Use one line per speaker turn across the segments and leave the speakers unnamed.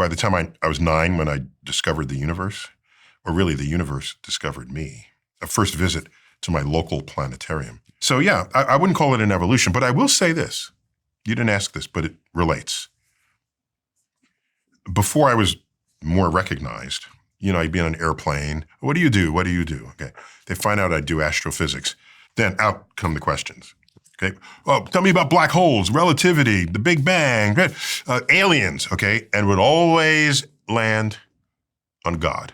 by the time I was 9 when I discovered the universe, or really the universe discovered me, a first visit to my local planetarium. So yeah, I wouldn't call it an evolution, but I will say this. You didn't ask this, but it relates. Before I was more recognized, I'd be on an airplane. What do you do? What do you do? Okay. They find out I do astrophysics. Then out come the questions. Okay. Oh, tell me about black holes, relativity, the Big Bang, aliens. Okay. And would always land on God.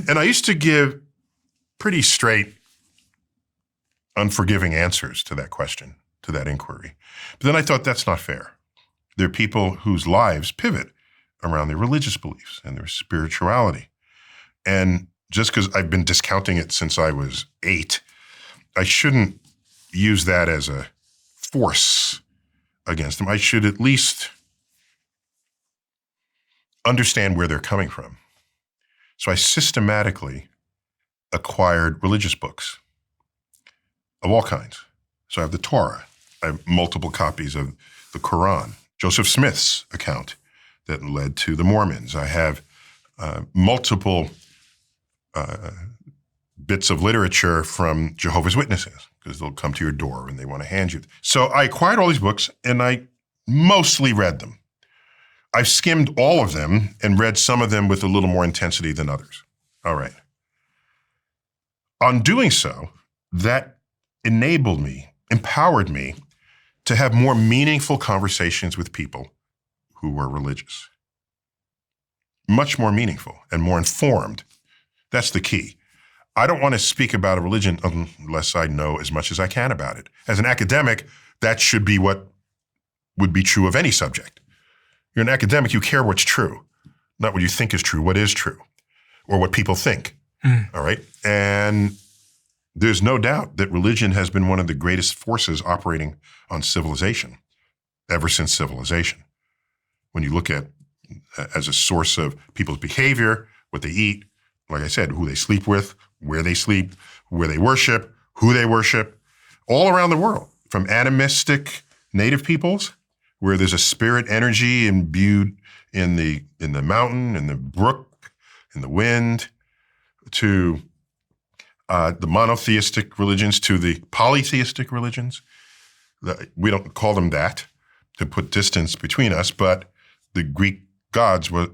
And I used to give pretty straight, unforgiving answers to that question, to that inquiry. But then I thought that's not fair. There are people whose lives pivot around their religious beliefs and their spirituality. And just because I've been discounting it since I was 8, I shouldn't use that as a force against them. I should at least understand where they're coming from. So I systematically acquired religious books of all kinds. So I have the Torah. I have multiple copies of the Quran, Joseph Smith's account that led to the Mormons. I have multiple bits of literature from Jehovah's Witnesses, because they'll come to your door and they want to hand you. So I acquired all these books and I mostly read them. I've skimmed all of them and read some of them with a little more intensity than others. All right. On doing so, that enabled me, empowered me to have more meaningful conversations with people who were religious. Much more meaningful and more informed. That's the key. I don't want to speak about a religion unless I know as much as I can about it. As an academic, that should be what would be true of any subject. You're an academic, you care what's true, not what you think is true, what is true, or what people think. All right? And there's no doubt that religion has been one of the greatest forces operating on civilization ever since civilization. When you look at as a source of people's behavior, what they eat, like I said, who they sleep with, where they sleep, where they worship, who they worship, all around the world, from animistic native peoples, where there's a spirit energy imbued in the mountain, in the brook, in the wind, to the monotheistic religions, to the polytheistic religions. We don't call them that to put distance between us, but the Greek gods were